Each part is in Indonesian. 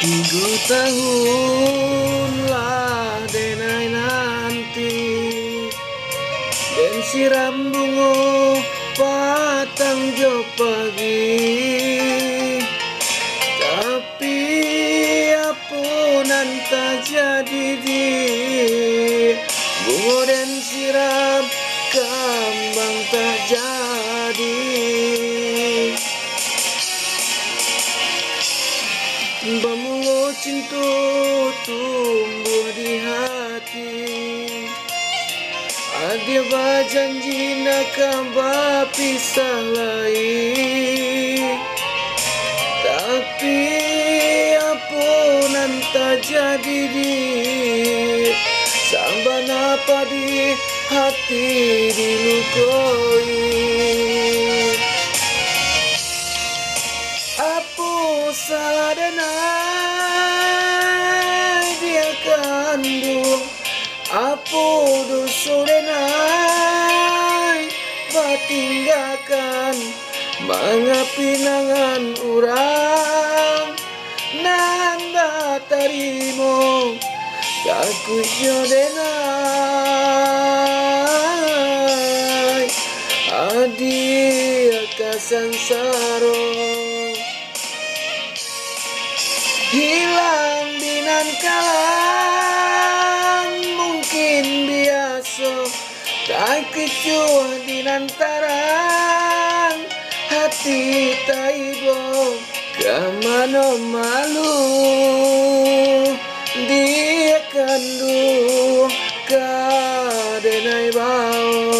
Minggu tahunlah denai nanti dan siram bungo patang jo pagi, tapi apunan tak jadi di bungo dan siram kambang tak jadi. Bamulo cinta tumbuh di hati, ada berjanji nak berpisah lagi, tapi apunan tak jadi di samban apa di hati dilukoi. Apu salah denai dia kandung, apu dosa denai batinggalkan, mengapinangan orang nanda tarimo takut jo denai adia kasansaro. Hilang dinan kalang mungkin biasa, tak kecuali dinan tarang hati taibo kemana malu dia kandu kadenai bau.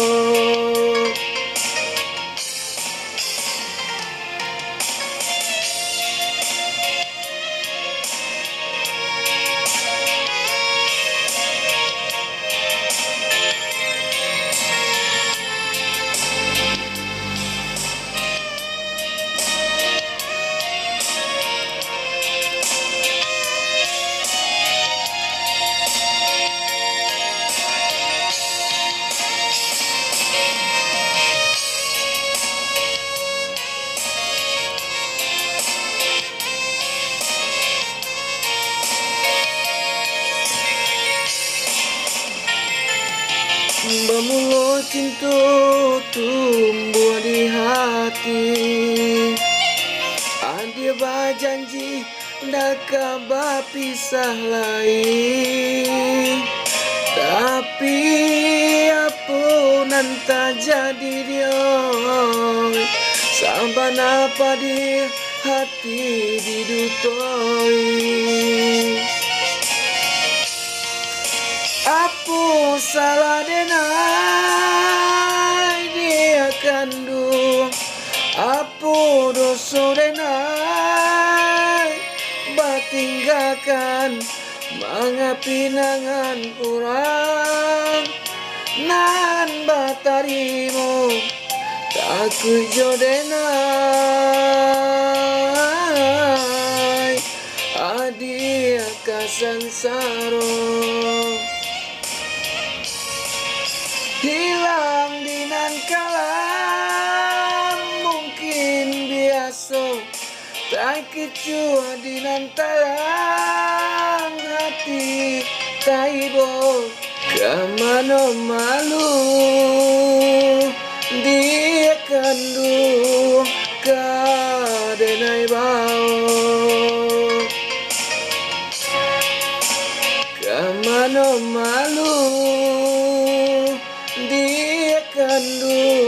Bamulo cinta tumbuh di hati, ada berjanji nak berpisah lagi, tapi apunan tak jadi dia samban apa di hati didutoi. Apu salah denai dia kandung, apu dosa denai batinggalkan, mengapinangan orang nan batarimo takut jo denai adia kasansaro. Hilang dinan kalam mungkin biasa, tak kecuali dinan tarang hati taibo kemana malu dia kandu kadenai bau kemana malu dia kandu